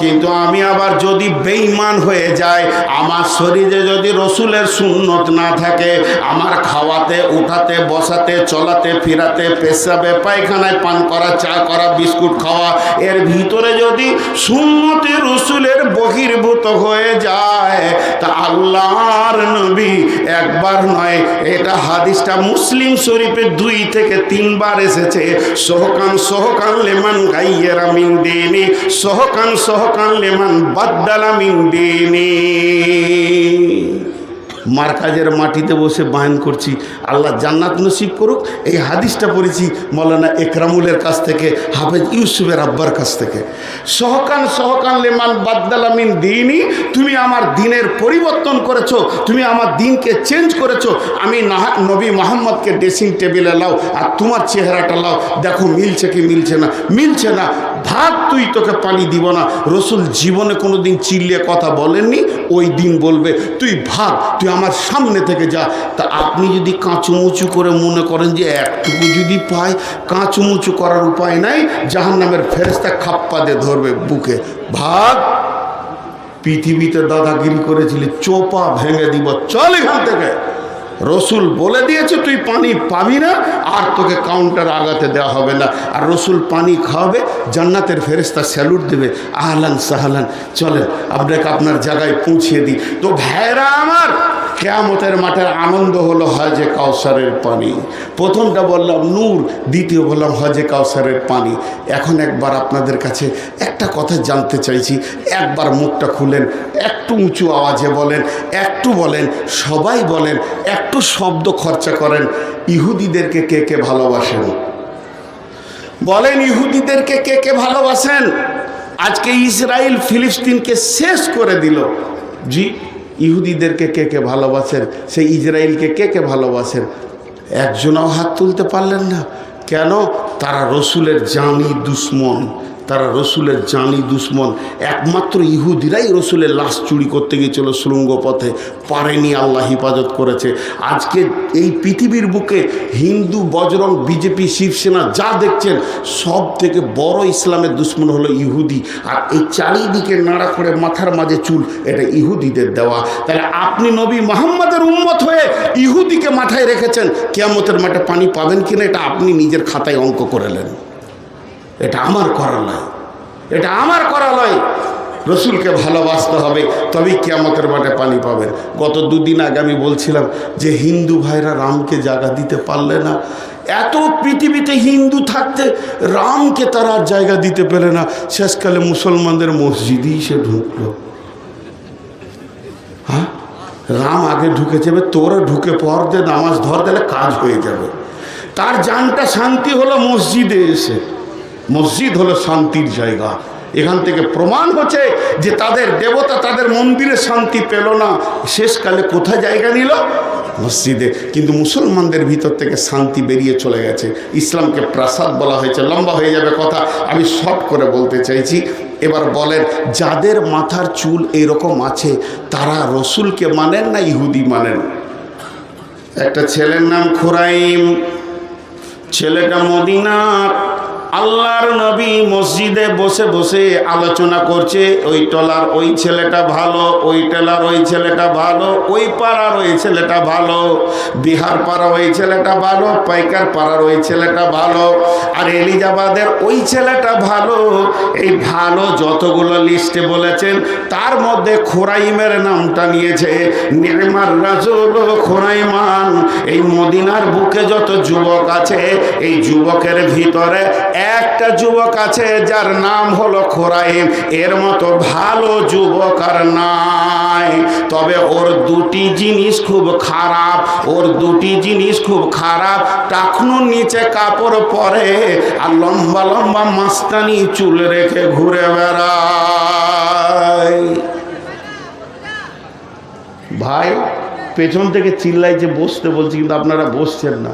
কিন্তু আমি আবার যদি বেঈমান হয়ে যাই, আমার শরীরে যদি রসুলের সুন্নত না থাকে, আমার খাওয়াতে উঠাতে বসাতে চলাতে ফিরাতে পেশাবে পায়খানায় পান করা চা করা বিস্কুট খাওয়া এর ভিতরে যদি সুন্নতে রসুলের বহির্ভূত হয়ে যায়, তা আল্লাহর নবী একবার নয়, এটা হাদিসটা মুসলিম শরীফে 2 থেকে 3 বার এসেছে। সোহকান সোহকান লিমান গাইয়ারা মিন দীনি, সোহকান সোহকান লিমান বাদদালা মিন দীনি। মার্কাজের মাটিতে বসে বায়ান করছি, আল্লাহ জান্নাত নসিব করুক। এই হাদিসটা পড়েছি মৌলানা একরামুলের কাছ থেকে, হাফেজ ইউসুফের আব্বার কাছ থেকে। সহকান সহকান লেমান বাদদালা মিন দীনি, তুমি আমার দিনের পরিবর্তন করেছো, তুমি আমার দিনকে চেঞ্জ করেছো। আমি নবী মোহাম্মদকে ড্রেসিং টেবিলে লাও আর তোমার চেহারাটা লাও, দেখো মিলছে কি মিলছে না। মিলছে না, ভাগ, তুই তোকে পানি দিব না। রসুল জীবনে কোনো দিন চিল্লিয়ে কথা বলেননি, ওই দিন বলবে তুই ভাগ, তুই আমার সামনে থেকে যা। তা আপনি যদি কাঁচুমুচু করে মনে করেন যে একটুকু যদি পায়, কাঁচুমুচু করার উপায় নাই, জাহান্নামের ফেরেশতা খাপ্পা দিয়ে ধরবে বুকে, ভাগ। পৃথিবীতে দাদাগিরি করেছিলি, চোপা ভেঙে দিব, চল এখান থেকে। রসুল বলে দিয়েছে তুই পানি পাবি না, আর তোকে কাউন্টার আগাতে দেওয়া হবে না। আর রসুল পানি খাওয়াবে, জান্নাতের ফেরেশতা স্যালুট দেবে, আহলান সাহলান, চলেন আপনাকে আপনার জায়গায় পৌঁছিয়ে দিই। তো ভাইরা আমার, কিয়ামতের মাঠের আনন্দ হলো হজে কাউসারের পানি। প্রথমটা বললাম নূর, দ্বিতীয় বললাম হজে কাউসারের পানি। এখন একবার আপনাদের কাছে একটা কথা জানতে চাইছি, একবার মুখটা খুলেন, একটু উঁচু আওয়াজে বলেন, একটু বলেন, সবাই বলেন, একটু শব্দ খরচা করেন। ইহুদিদেরকে কে কে ভালোবাসেন? বলেন, ইহুদিদেরকে কে কে ভালোবাসেন? আজকে ইসরায়েল ফিলিস্তিনকে শেষ করে দিল। জি, ইহুদিদেরকে কে কে ভালোবাসেন? সেই ইসরায়েলকে কে কে ভালোবাসেন? একজনও হাত তুলতে পারলেন না। কেন? তারা রসুলের জানি দুশ্মন, তারা রসুলের জানি দুশ্মন। একমাত্র ইহুদিরাই রসুলের লাশ চুরি করতে গিয়েছিল সুড়ঙ্গ পথে, পারেনি, আল্লাহ হিফাজত করেছে। আজকে এই পৃথিবীর বুকে হিন্দু, বজরং, বিজেপি, শিবসেনা যা দেখছেন, সব থেকে বড় ইসলামের দুশ্মন হলো ইহুদি। আর এই চারিদিকে নাড়া করে মাথার মাঝে চুল, এটা ইহুদিদের দেওয়া। তাহলে আপনি নবী মুহাম্মদের উম্মত হয়ে ইহুদিকে মাথায় রেখেছেন, কিয়ামতের মাঠে পানি পাবেন কিনা এটা আপনি নিজের খাতায় অঙ্ক করে নেন। এটা আমার করা নয়, এটা আমার করা নয়। রসুলকে ভালোবাসতে হবে, তবেই কিয়ামতের মাঠে পানি পাবেন। গত 2 দিন আগে আমি বলছিলাম যে হিন্দু ভাইরা রামকে জায়গা দিতে পারলে না। এত পৃথিবীতে হিন্দু থাকতে রামকে তারা আর জায়গা দিতে পেরে না। শেষকালে মুসলমানদের মসজিদেই সে ঢুকলো। হ্যাঁ, রাম আগে ঢুকে যাবে, তোরা ঢুকে পর দে, নামাজ ধর, দিলে কাজ হয়ে যাবে। তার জানটা শান্তি হলো মসজিদে এসে। মসজিদ হলো শান্তির জায়গা। এখান থেকে প্রমাণ হচ্ছে যে তাদের দেবতা তাদের মন্দিরে শান্তি পেল না, শেষকালে কোথায় জায়গা নিল? মসজিদে। কিন্তু মুসলমানদের ভিতর থেকে শান্তি বেরিয়ে চলে গেছে। ইসলামকে প্রাসাদ বলা হয়েছে, লম্বা হয়ে যাবে কথা, আমি শর্ট করে বলতে চাইছি। এবার বলেন, যাদের মাথার চুল এরকম আছে তারা রসুলকে মানেন না ইহুদি মানেন? একটা ছেলের নাম খুরাইম, ছেলেটা মদিনার। আল্লাহর নবী মসজিদে বসে বসে আলোচনা করছে, ওই টলার ওই ছেলেটা ভালো, ওই টেলার ওই ছেলেটা ভালো, ওই পাড়ার ওই ছেলেটা ভালো, বিহার পাড়ার ওই ছেলেটা ভালো, পাইকার পাড়ার ওই ছেলেটা ভালো, আর এলিজাবাদের ওই ছেলেটা ভালো। এই ভালো যতগুলো লিস্টে বলেছেন, তার মধ্যে খোরাইমের নামটা নিয়েছে। নিমার রাজুল খোরাইমান। এই মদিনার বুকে যত যুবক আছে, এই যুবকের ভিতরে একটা যুবক আছে যার নাম হলো খোরাইম। এর মতো ভালো যুবক আর নাই। তবে ওর 2টি জিনিস খুব খারাপ, ওর 2টি জিনিস খুব খারাপ। টাকনুর নিচে কাপড় পরে আর লম্বা লম্বা মাস্তানি চুল রেখে ঘুরে বেড়ায়। ভাই পেছন থেকে চিল্লাই যে বসতে বলছি, কিন্তু আপনারা বসছেন না।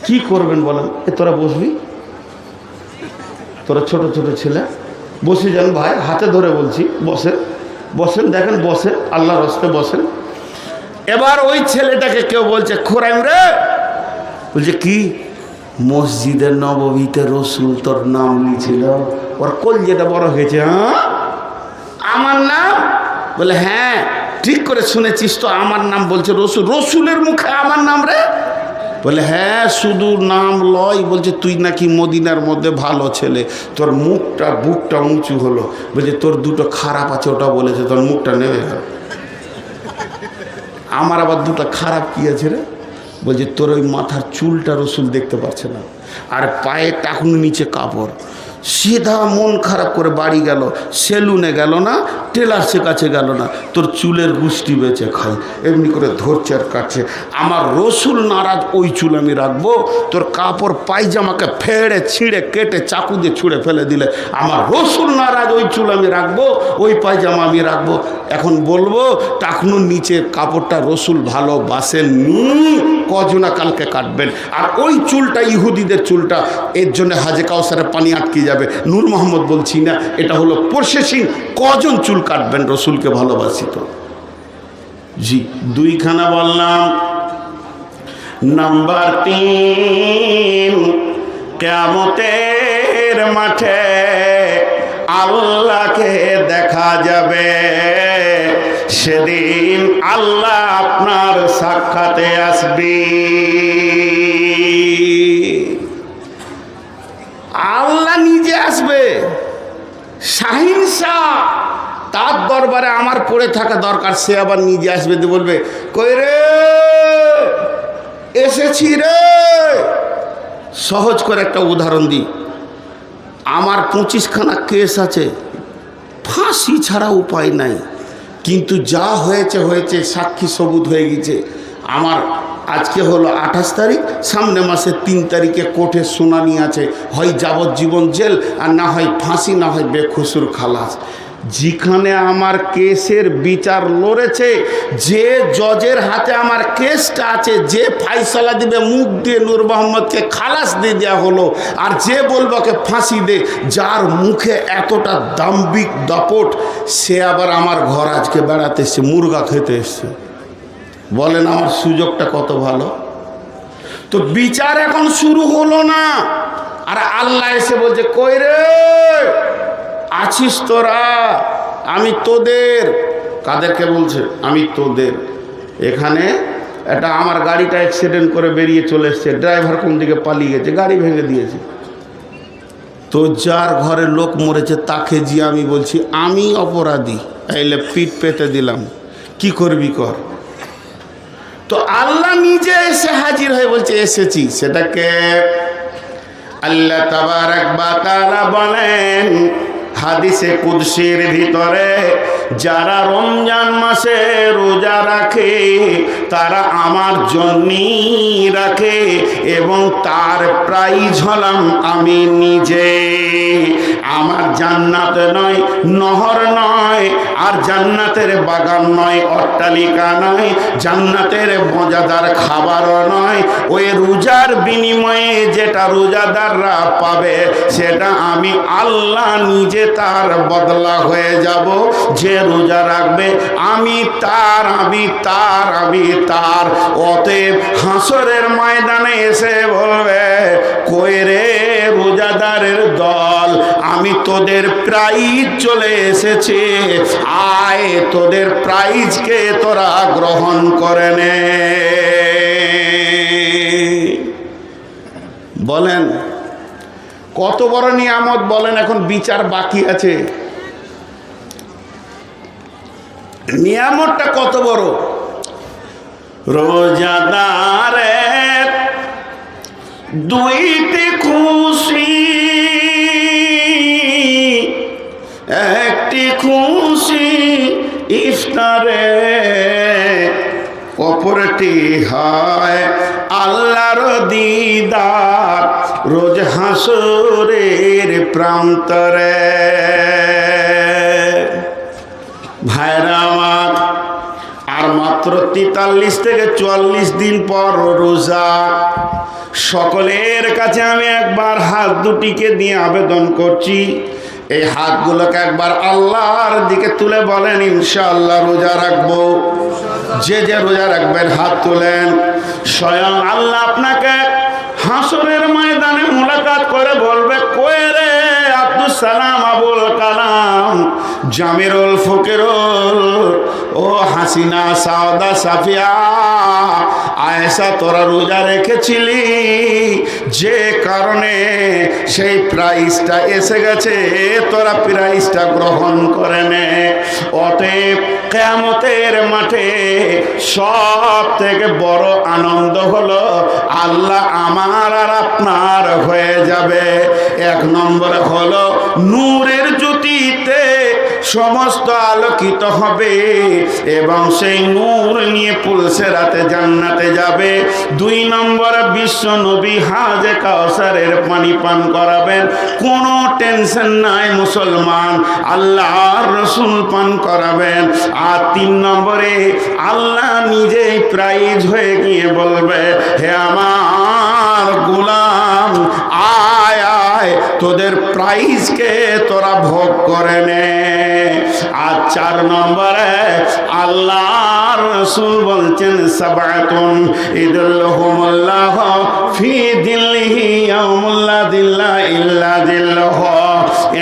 কি করবেন বলেন? তোরা বসবি, তোরা ছোট ছোট ছেলে, বসে যান ভাই, হাতে ধরে বলছি, বসেন বসেন, দেখেন বসেন, আল্লাহর রাস্তায় বসেন। এবার ওই ছেলেটাকে কেউ বলছে খোরাইম রে, বলছে কি? মসজিদের নববীতে রসুল তোর নাম নিয়েছিল, ওর কোল যেটা বড় হয়েছে। হ্যাঁ আমার নাম? বলে হ্যাঁ ঠিক করে শুনেছিস তো, আমার নাম বলছে রসুল। রসুলের মুখে আমার নাম রে? বলে হ্যাঁ শুধু নাম লয়, বলছে তুই নাকি মদিনার মধ্যে ভালো ছেলে, তোর মুখটা বুকটা উঁচু হলো। বলছে তোর দুটো খারাপ আছে ওটা বলেছে, তোর মুখটা নেমে গেল। আমার আবার দুটো খারাপ কি আছে রে? বলছে তোর ওই মাথার চুলটা রসুল দেখতে পাচ্ছে না, আর পায়ে টাকুনি নিচে কাপড়। সিধা মন খারাপ করে বাড়ি গেল, সেলুনে গেল না, টেলার্সের কাছে গেল না, তোর চুলের গুষ্টি বেচে খাই। এমনি করে ধরছে আর কাটছে। আমার রসুল নারাজ, ওই চুল আমি রাখবো? তোর কাপড় পায়জামাকে ফেড়ে ছিঁড়ে কেটে চাকু দিয়ে ছুঁড়ে ফেলে দিলে আমার রসুল নারাজ, ওই চুল আমি রাখবো, ওই পায়জামা আমি রাখবো। এখন বলবো টাকনুর নিচে কাপড়টা রসুল ভালোবাসেননি, কজনা কালকে কাটবেন। আর ওই চুলটা ইহুদিদের চুলটা, এর জন্য হাজে কাউসারে পানি আটকে যাবে। নূর মোহাম্মদ বলছি না, এটা হলো প্রসেসিং। কজন চুল কাটবেন রসুলকে ভালোবাসি তো? জি দুইখানা বললাম। নাম্বার 3, কিয়ামতের মাঠে আল্লাহকে দেখা যাবে। সেদিন আল্লাহ আপনার সাক্ষাতে আসবে। আল্লাহ নিজে আসবে। শাহিন শাহ তার দরবারে আমার পড়ে থাকা দরকার, সে আবার নিজে আসবে, দিয়ে বলবে কই রে, এসেছি রে। সহজ করে একটা উদাহরণ দিই। আমার 25খানা কেস আছে, ফাঁসি ছাড়া উপায় নাই, কিন্তু যা হয়েছে হয়েছে, সাক্ষী সবুত হয়ে গেছে। আমার আজকে হলো 28 তারিখ, সামনে মাসের 3 তারিখে কোর্টে শুনানি আছে। হয় যাবজ্জীবন জেল, আর না হয় ফাঁসি, না হয় বেকসুর খালাস। যেখানে আমার কেসের বিচার লড়েছে, যে জজের হাতে আমার কেসটা আছে, যে ফাইসলা দিবে মুখ দিয়ে নূর মোহাম্মদকে খালাস দিয়ে দেওয়া হলো, আর যে বলবো কে ফাঁসি দে, যার মুখে এতটা দাম্ভিক দাপট, সে আবার আমার ঘর আজকে বেড়াতে এসছে, মুরগা খেতে এসছে। বলেন আমার সুযোগটা কত ভালো। তো বিচার এখন শুরু হলো না, আর আল্লাহ এসে বলছে কই রে আছিস তোরা? আমি তোদের। কাদেরকে বলছে? আমি তোদের। এখানে এটা আমার গাড়িটা অ্যাক্সিডেন্ট করে বেরিয়ে চলে এসছে, ড্রাইভার কোন দিকে পালিয়ে গেছে, গাড়ি ভেঙে দিয়েছে। তো যার ঘরে লোক মরেছে তাকে যে আমি বলছি আমি অপরাধী, এলে পিঠ পেতে দিলাম, কি করবি কর। তো আল্লাহ নিজে এসে হাজির হয়ে বলছে এসেছি। সেটাকে আল্লাহ তাবারাক ওয়া তাআলা বলেন হাদিসে কুদসির ভিতরে, যারা রমজান মাসে রোজা রাখে তারা আমার জন্যই রাখে, এবং তার প্রাইজ হলাম আমি নিজে। আমার জান্নাত নয়, নহর নয়, আর জান্নাতের বাগান নয়, অট্টালিকা নয়, জান্নাতের মজাদার খাবারও নয়। ওই রোজার বিনিময়ে যেটা রোজাদাররা পাবে, সেটা আমি আল্লাহ নিজে তার বদলা হয়ে যাব। যে রোজা রাখবে আমি তার, আমি তার, আমি তার। অতএব হাসরের ময়দানে এসে বলবে কই রে রোজাদারের দল, আমি তোদের প্রাইজ চলে এসেছে, আয় তোদের প্রাইজকে তোরা গ্রহণ করে নে। বলেন কত বড় নিয়ামত, বলেন। এখন বিচার বাকি আছে। নিয়ামতটা কত বড়। রোজাদারের দুইটি খুশি, একটি খুশি ইফতারে, অপরটি হয় আল্লাহর দিদার রোজ হাসরের প্রান্তরে। ভাইরা আমার, আর মাত্র 43 থেকে 44 দিন পর রোজা। সকলের কাছে আমি একবার হাত দুটিকে দিয়ে আবেদন করছি, এই হাতগুলোকে একবার আল্লাহর দিকে তুলে বলেন ইনশাআল্লাহ রোজা রাখবো। যে যে রোজা রাখবেন হাত তুলেন। স্বয়ং আল্লাহ আপনাকে হাসরের ময়দানে মুলাকাত করে বলবে কই রে আব্দুস সালাম আবুল কালাম জামিরুল ফকিরুল, ও হাসিনা সাওদা সাফিয়া আয়েশা তোরা রোজা রেখেছিলি, যে কারণে সেই প্রাইজটা এসে গেছে, তোরা প্রাইজটা গ্রহণ করে নে। অতএব কিয়ামতের মাঠে সব থেকে বড় আনন্দ হলো আল্লাহ আমার আর আপনার হয়ে যাবে। এক নম্বরে হলো নূরের জ্যোতিতে সমস্ত আলোকিত হবে এবং সেই নূর নিয়ে পুলসেরাতে জান্নাতে যাবে। দুই নম্বরে বিশ্ব নবী হাজে কাউসারের পানি পান করাবেন, কোনো টেনশন নাই মুসলমান, আল্লাহর রসুল পান করাবেন। আর তিন নম্বরে আল্লাহ নিজেই প্রাইজ হয়ে গিয়ে বলবে, হে আমার গোলাম আয় আয়, তোদের প্রাইজকে তোরা ভোগ করে নে। আর চার নম্বরে আল্লাহর রাসূল বলছেন, সাবআতুন ইদুল্লাহুমুল্লাহ ফি দিল্লিহি ইয়াউমুল্লা দিল্লা ইল্লা দিল্লাহু,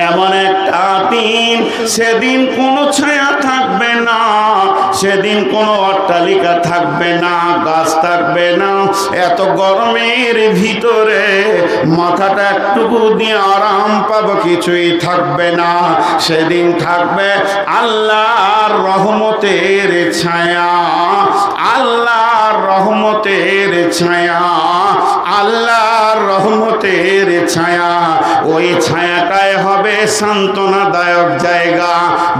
এমন একটা দিন, সেদিন কোনো ছায়া থাকবে না, সেদিন কোনো অট্টালিকা থাকবে না, গাছ থাকবে না, এত গরমের ভিতরে মাথাটা একটুকু দিয়ে আরাম পাবো কিছুই থাকবে না। সেদিন থাকবে আল্লাহর রহমতের ছায়া, আল্লাহর রহমতের ছায়া, আল্লাহর রহমতের ছায়া। ওই ছায়াটাই হবে সান্ত্বনাদায়ক জায়গা।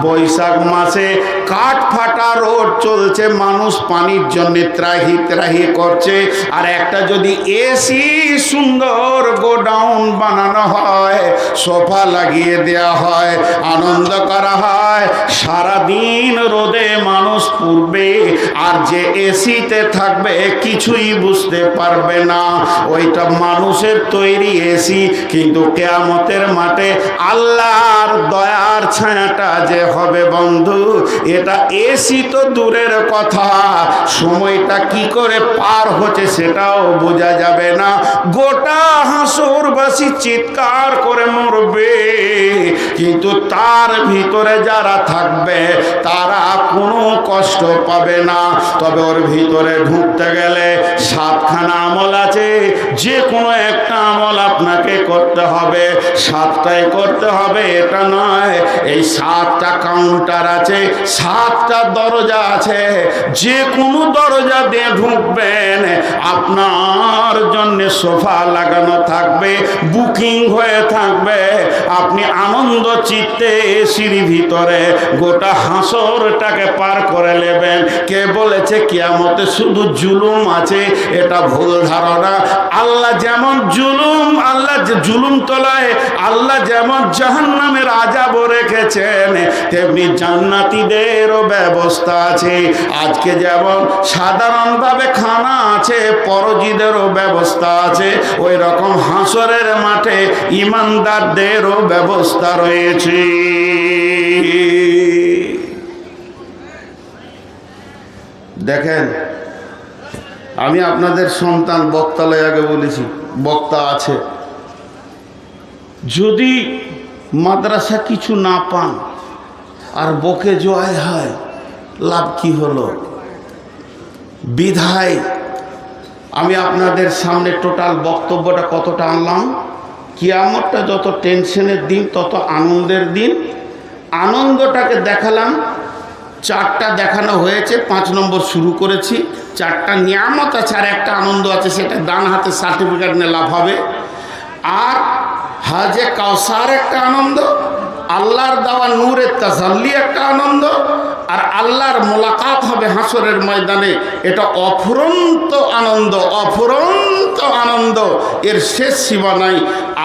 বৈশাখ মাসে কাঠ ফাটা রোড চলছে, মানুষ পানির জন্য ত্রাহি ত্রাহি করছে, আর একটা যদি এসি সুন্দর গোডাউন বানানো হয়, সোফা লাগিয়ে দেওয়া হয়, আনন্দ করা হয়, সারাদিন রোদে মানুষ পুড়বে, আর যে এসিতে থাকবে কিছুই বুঝতে পারবে না, ওইটা মানুষের তৈরি এসি। কিন্তু কিয়ামতের মাঠে আল্লাহর দয়ার ছায়াটা যে হবে বন্ধু, এটা এসি তো দূরের কথা, সময়টা কি করে পার হচ্ছে সেটাও বোঝা যাবে না। গোটা হাসরবাসী চিৎকার করে মরবে, কিন্তু তার ভিতরে যারা থাকবে তারা কোনো কষ্ট পাবে না। তবে ওর ভিতরে ঢুকতে গেলে 7খানা আমল আছে, যে কোনো একটা আমল আপনাকে করতে হবে, 7টাই করতে হবে এটা নয়। এই 7টা কাউন্টার আছে, 7টা দরজা আছে, যে কোনো দরজা দিয়ে ঢুকবেন আপনার জন্য সোফা লাগানো থাকবে, বুকিং হয়ে থাকবে, আপনি আনন্দ চিত্তে এসির ভিতরে গোটা হাসরটাকে পার করে নেবেন। কে বলেছে কিয়ামতে শুধু জুলুম আছে? এটা ভুল ধারণা। আল্লাহ যেমন জুলুম, আল্লাহ যে জুলুম তলায় আল্লাহ যেমন জাহান্নামের আযাব রেখেছেন, তেমনি জান্নাতীদেরও ব্যবস্থা আছে। আজকে যেমন সাধারণভাবে খানা আছে, পরজীদেরও ব্যবস্থা আছে, ওই রকম হাসরের মাঠে ইমানদারদেরও ব্যবস্থা রয়েছে। দেখেন, আমি আপনাদের সন্তান বক্তালয় আগে বলেছি, বক্তা আছে, যদি মাদ্রাসা কিছু না পান আর বকে জয় হয়, লাভ কি হলো? বিধায় আমি আপনাদের সামনে টোটাল বক্তব্যটা কতটা আনলাম। কিয়ামতটা যত টেনশনের দিন তত আনন্দের দিন। আনন্দটাকে দেখালাম, 4টা দেখানো হয়েছে, 5 নম্বর শুরু করেছি। 4টা নিয়ামত আছে আর একটা আনন্দ আছে, সেটা ডান হাতে সার্টিফিকেট নিয়ে লাভ হবে। আর হাজে কাউসার একটা আনন্দ, আল্লাহর দেওয়া নূরের তাজাল্লি একটা আনন্দ, আর আল্লাহর মোলাকাত হবে হাসরের ময়দানে, এটা অফুরন্ত আনন্দ, অফুরন্ত আনন্দ, এর শেষ সীমা নাই।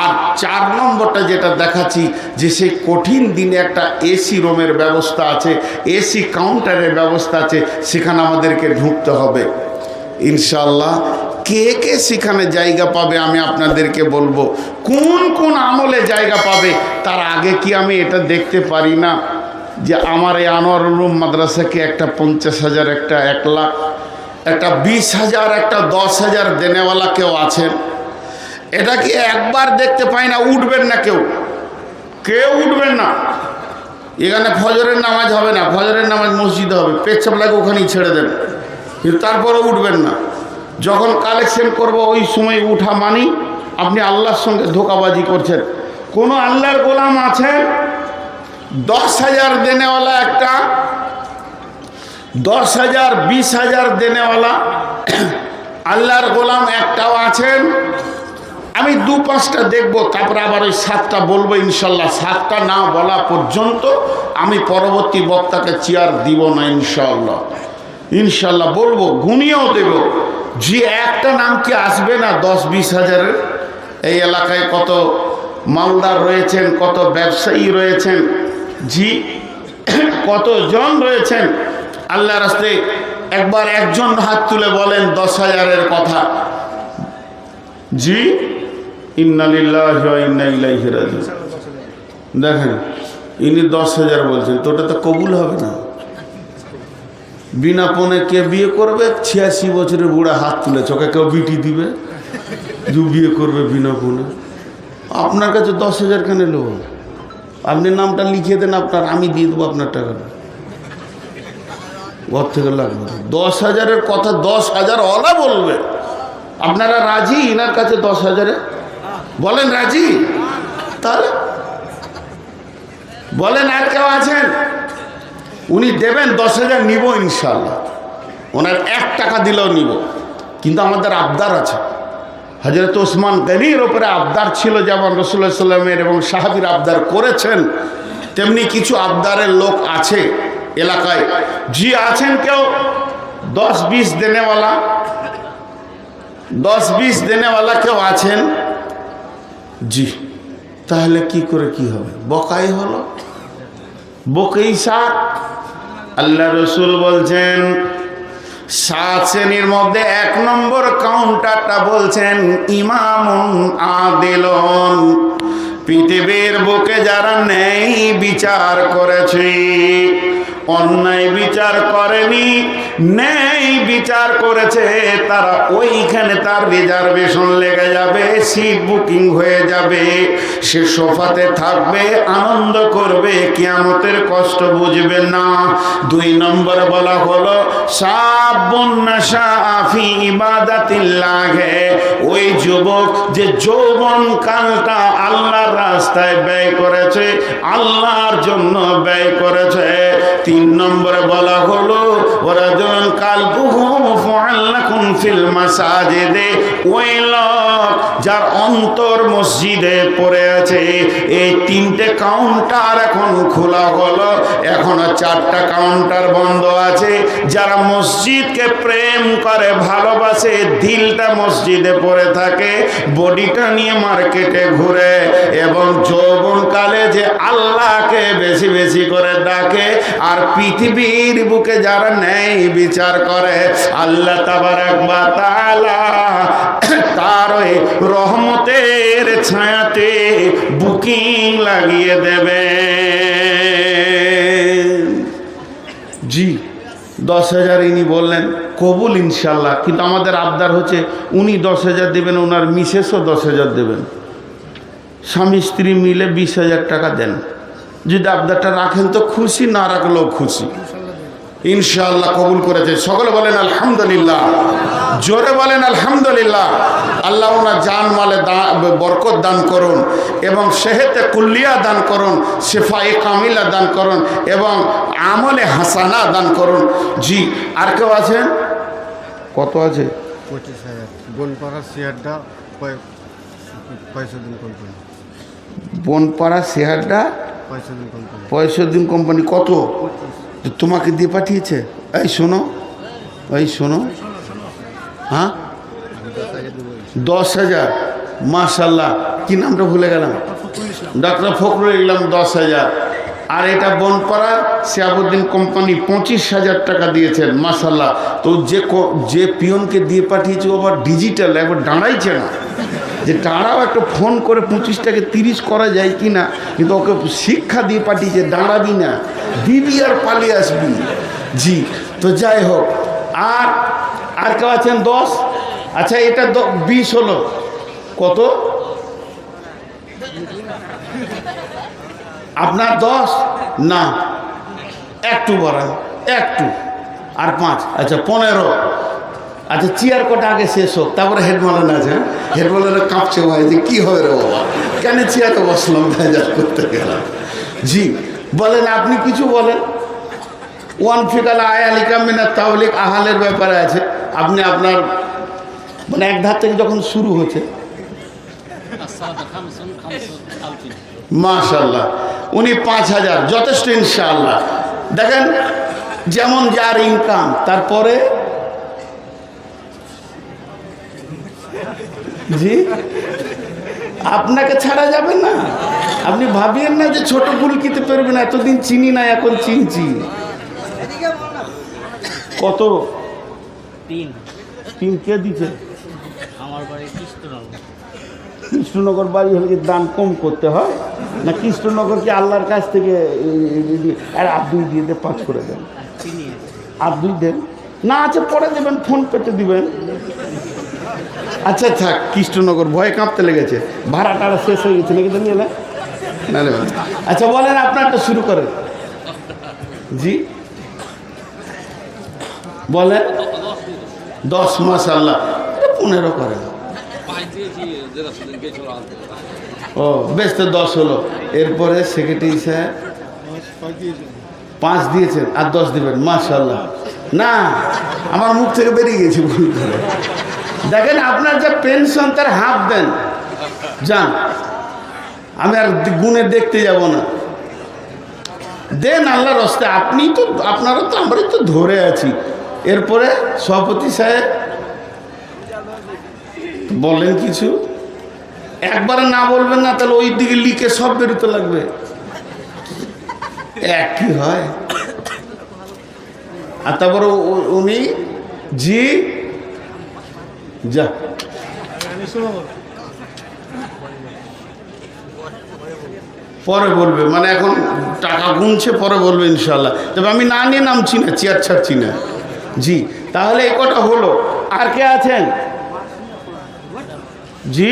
আর 4 নম্বরটা যেটা দেখাচ্ছি, যে সেই কঠিন দিনে একটা এসি রুমের ব্যবস্থা আছে, এসি কাউন্টারের ব্যবস্থা আছে, সেখানে আমাদেরকে ঢুকতে হবে ইনশাআল্লাহ। কে কে সেখানে জায়গা পাবে আমি আপনাদেরকে বলবো, কোন কোন আমলে জায়গা পাবে। তার আগে কি আমি এটা দেখতে পারি না যে আমার এই আনোয়ারুল উলুম মাদ্রাসাকে একটা 50,000, একটা 1 লাখ, একটা 20,000, একটা 10,000 দেনেওয়ালা কেউ আছেন? এটা কি একবার দেখতে পাই না? উঠবেন না কেউ, কেউ উঠবেন না। এখানে ফজরের নামাজ হবে না, ফজরের নামাজ মসজিদে হবে, পেচ্ছাপ লাগে ওখানেই ছেড়ে দেন, কিন্তু তারপরে উঠবেন না। যখন কালেকশন করব ওই সময় উঠা মানি আপনি আল্লাহর সঙ্গে ধোঁকাবাজি করছেন। কোনো আল্লাহর গোলাম আছেন 10,000 দেনেওয়ালা, একটা 10,000 20,000 দেনেওয়ালা আল্লাহর গোলাম একটাও আছেন? আমি 2-5টা দেখবো, তারপরে আবার ওই 7টা বলবো ইনশাল্লাহ। 7টা না বলা পর্যন্ত আমি পরবর্তী বক্তাকে চেয়ার দিব না ইনশাল্লাহ। ইনশাল্লাহ বলবো, গুনিয়েও দেব। যে একটা নাম কি আসবে না 10-20 হাজারের? এই এলাকায় কত মালদার রয়েছেন, কত ব্যবসায়ী রয়েছেন, জি কতজন রয়েছেন। আল্লাহ রাস্তায় একবার একজন হাত তুলে বলেন 10,000-এর কথা। জি, ইন্না লিল্লাহি ওয়া ইন্না ইলাইহি রাজিউন। দেখেন ইনি 10,000 বলছেন, তো ওটা তো কবুল হবে না। বিনা পণে কে বিয়ে করবে? 86 বছরের বুড়া হাত তুলে, চোখে কেউ বিটি দিবে? যে বিয়ে করবে বিনা পণে? আপনার কাছে 10,000 কেন এলো? আপনি নামটা লিখিয়ে দেন আপনার, আমি দিয়ে দেবো আপনার টাকাটা। ঘর থেকে লাগবে 10,000-এর কথা 10,000 ওলা বলবে। আপনারা রাজি ইনার কাছে 10,000-এ? বলেন রাজি? তাহলে বলেন আর কেউ আছেন? উনি দেবেন 10,000, নিব ইনশাল্লাহ। ওনার 1 টাকা দিলেও নিব, কিন্তু আমাদের আবদার আছে। হযরত ওসমান গনির ওপরে আবদার ছিল, যেমন রাসূলুল্লাহ সাল্লাল্লাহু আলাইহি ওয়াসাল্লামের এবং সাহাবীর আবদার করেছেন, তেমনি কিছু আবদারের লোক আছে এলাকায়। জি আছেন কেউ 10-20 দেনেওয়ালা? 10-20 দেনেওয়ালা কেউ আছেন? জি, তাহলে কি করে কি হবে? বকাই হলো, বকেই 7। আল্লাহ রসুল বলছেন 7 শ্রেণীর মধ্যে 1 নম্বর কাউন্টারটা বলছেন ইমামুন আদিলুন। পৃথিবীর বুকে যারা ন্যায় বিচার করেছে, অন্যায় বিচার করেনি, ন্যায় বিচার করেছে, তারা ওইখানে তার রিজার্ভেশন লেগে যাবে, সিট বুকিং হয়ে যাবে, সে সোফাতে থাকবে, আনন্দ করবে, কিয়ামতের কষ্ট বুঝবে না। 2 নম্বর বলা হলো শাবুন নাশা ফি ইবাদাতিল্লাহ, ওই যুবক যে যৌবন কালটা আল্লাহর রাস্তায় ব্যয় করেছে, আল্লাহর জন্য ব্যয় করেছে। 3 নম্বরে বলা হলো ওয়ারাজুলুন কালবুহু মুআল্লাকুন ফিল মাসাজিদে, ওই লোক যার অন্তর মসজিদে পড়ে আছে। এই 3টে কাউন্টার এখন খোলা হলো, এখনো 4টা কাউন্টার বন্ধ আছে। যারা মসজিদকে প্রেম করে, ভালোবাসে, দিলটা মসজিদে পড়ে থাকে, বডিটা নিয়ে মার্কেটে ঘুরে, এবং যৌবনকালে যে আল্লাহকে বেশি বেশি করে ডাকে, আর পৃথিবীর বুকে যারা ন্যায় বিচার করে, আল্লাহ তাবারক ওয়া তাআলা তার ওই রহমতের ছায়াতে বুকিং লাগিয়ে দেবে। জি 10,000 ইনি বললেন কবুল ইনশাল্লাহ, কিন্তু আমাদের আবদার হচ্ছে উনি 10,000 দেবেন, ওনার মিসেসও 10,000 দেবেন, স্বামী স্ত্রী মিলে 20,000 টাকা দেন। যদি আবদারটা রাখেন তো খুশি, না রাখলেও খুশি। ইনশাআল্লাহ কবুল করেছে। সকলে বলেন আলহামদুলিল্লাহ, জোরে বলেন আলহামদুলিল্লাহ। আল্লাহ ওনার জান মালে বরকত দান করুন, এবং সেহেতে কুল্লিয়া দান করুন, শেফায়ে কামিলা দান করুন, এবং আমলে হাসানা দান করুন। জি আর কেউ আছেন? কত আছে? 25,000 বনপাড়া শেয়ারটা 65 দিন কোম্পানি। বনপাড়া শেয়ারটা 65 দিন কোম্পানি। কত তোমাকে দিয়ে পাঠিয়েছে? এই শোনো, এই শোনো, হ্যাঁ 10,000। মাশাল্লাহ, কি নামটা ভুলে গেলাম, ডক্টর ফখরুল ইসলাম 10,000। আর এটা বনপাড়া শিহাবুদ্দিন কোম্পানি 25,000 টাকা দিয়েছেন। মাশাল্লাহ। তো যে পিয়নকে দিয়ে পাঠিয়েছে ও আবার ডিজিটাল, একবার দাঁড়াইছে না যে দাঁড়াও, একটা ফোন করে 25টাকে 30 করা যায় কি না, কিন্তু ওকে শিক্ষা দিয়ে পাঠিয়েছে দাঁড়াবি না, দিবি আর পালিয়ে আসবি। জি তো যাই হোক, আর কেউ আছেন 10? আচ্ছা এটা 20 হলো, কত? আপনার 10 না, একটু বাড়ান, একটু, আর 5, আচ্ছা 15। আচ্ছা চেয়ার কটা আগে শেষ হোক, তারপরে হেড মালানা আছে। হেড মালানা কাঁপছে ভাই যে কী হবে রে বাবা, কেন চেয়ারে বসলাম, ভেজাল করতে গেলাম। জি বলেন, আপনি কিছু বলেন। ওয়ান ফিকাল আয়ালিকা মিনা তাওলিক আহালের ব্যাপারে আছে। আপনি আপনার মানে এক ধার থেকে যখন শুরু হচ্ছে, মাশাআল্লাহ, উনি 5000 যথেষ্ট ইনশাআল্লাহ। দেখেন যেমন যার ইনকাম, তারপরে জি আপনাকে ছাড়া যাবে না। আপনি ভাবিয়েন না যে ছোট ফুলকিতে পারবেন, এতদিন চিনি না, এখন চিনছি। কত? 3 কে দিচ্ছে? আমার বাড়ি কৃষ্ণনগর। কৃষ্ণনগর বাড়ি হলে কি দান কম করতে হয় না? কৃষ্ণনগরকে আল্লাহর কাছ থেকে আর 2 দিয়ে 5 করে দেন, আর 2 দেন না, আছে পরে দেবেন, ফোন পেতে দিবেন। আচ্ছা থাক, কৃষ্ণনগর ভয়ে কাঁপতে লেগেছে, ভাড়া টাড়া শেষ হয়ে গেছে নাকি নিয়ে না নেবেন। আচ্ছা বলেন, আপনারটা শুরু করেন। জি বলেন। 10 মাশাআল্লাহ, 15 করেন। ও বেশ, তো 10 হলো। এরপরে সেক্রেটারি সাহেব 5 দিয়েছেন, আর 10 দিবেন। মাশাআল্লাহ, না আমার মুখ থেকে বেরিয়ে গেছে ভুল করে। দেখেন আপনার যে পেনশন তার হাফ দেন, যান, আমি আর গুণে দেখতে যাব না, দেন আল্লাহর রাস্তে। আপনি তো, আপনারা তো, আমরাই তো ধরে আছি। এরপরে সভাপতি সাহেব বললেন কিছু, একবারে না বলবেন না, তাহলে ওই দিকে লিখে সব বেরোতে লাগবে, এক কি হয়। আর তারপরে উনি জি যা পরে বলবে, মানে এখন টাকা গুনছে, পরে বলবে ইনশাল্লাহ। তবে আমি না নিয়ে নামছি না, চেয়ার ছাড়ছি না। জি তাহলে এই কটা হলো। আর কে আছেন? জি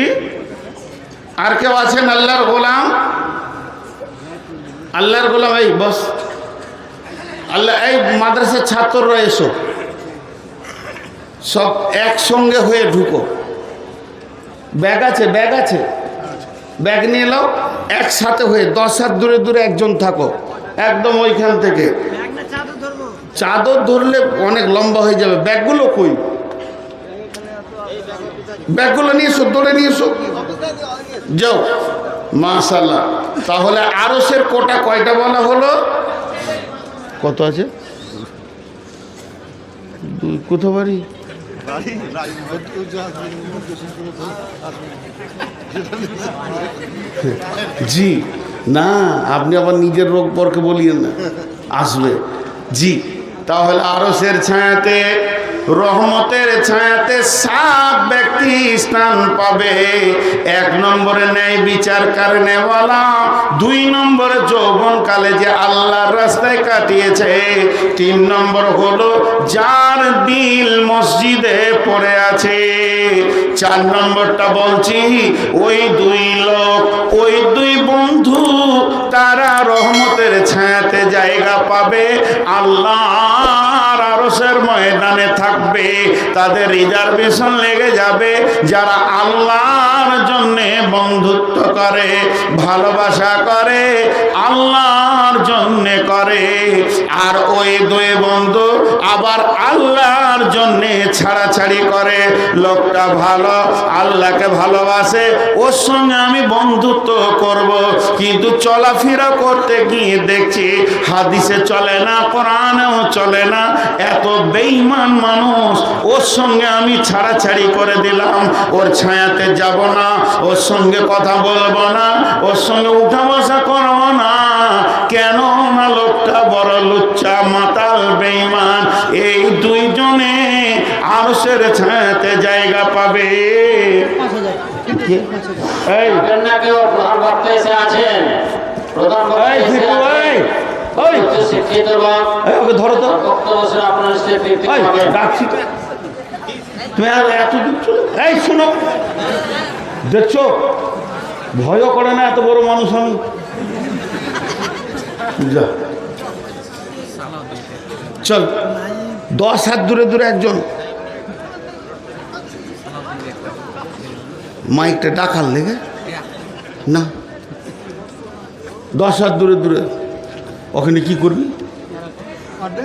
আর কেউ আছেন? আল্লাহর গোলাম, আল্লাহর গোলাম, এই বস, আল্লাহ, এই মাদ্রাসার ছাত্ররা এসো, সব একসঙ্গে হয়ে ঢুকো। ব্যাগ আছে, ব্যাগ আছে, ব্যাগ নিয়ে এলো, একসাথে হয়ে 10 হাত দূরে দূরে একজন থাকো, একদম ওইখান থেকে। চাদর ধরলে অনেক লম্বা হয়ে যাবে। ব্যাগগুলো কই? ব্যাগগুলো নিয়ে এসো, দৌড়ে নিয়ে এসো, যাও। মাশাআল্লাহ, তাহলে আরশের কোটা কয়টা বলা হলো? কত আছে? 2 কোথা বাড়ি? জি না, আপনি আবার নিজের রোগ পরকে বলিয়েন না, আসবে। জি তাহলে আরশের ছায়াতে, রহমতের ছায়াতে 7 ব্যক্তি স্থান পাবে। 1 নম্বরে ন্যায় বিচার কারণেওয়ালা, 2 নম্বরে যৌবনকালে যে আল্লাহর রাস্তায় কাটিয়েছে, 3 নম্বর হলো যার দিল মসজিদে পড়ে আছে, 4 নম্বরটা বলছি ওই 2 লোক, ওই 2 বন্ধু, তারা রহমতের ছায়াতে জায়গা পাবে, আল্লাহর আরশের ময়দানে থাকবে। তাদের রিজার্ভেশন লেগে যাবে যারা আল্লাহর জন্যে বন্ধুত্ব করে, ভালোবাসা করে, আল্লাহর জন্যে করে। আর ওই 2 বন্ধু আবার আল্লাহর জন্যে ছাড়াছাড়ি করে। লোকটা ভালো, আল্লাহকে ভালোবাসে, ওর সঙ্গে আমি বন্ধুত্ব করব, কিন্তু চলাফেরা করতে গিয়ে দেখছি হাদিসে চলে না, কোরআনেও চলে না, এত বেঈমান মানুষ, ওর সঙ্গে আমি ছাড়াছাড়ি করে দিলাম। ওর ছায়াতে যাব না, ওর সঙ্গে কথা বলবো না, ওর সঙ্গে উঠা বসা করবো না। কেন না? লোকটা বড় লুচ্চা, মাতাল, বেঈমান। এই 2 জনে আরশের ছায়াতে জায়গা পাবে। এই ওকে ধরো তো, ডাকছি তো, তুমি আর এত দূর চলে। এই শোনো, দেখছো ভয়ও করে না, এত বড় মানুষ আমি। যা চল 10 হাত দূরে দূরে একজন মাইকটা ডাকার লেগে না 10 হাত দূরে দূরে ওখানে কি করবি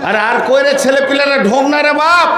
আরে আর কই রে ছেলে পিলারা ঢোক না রে বাপ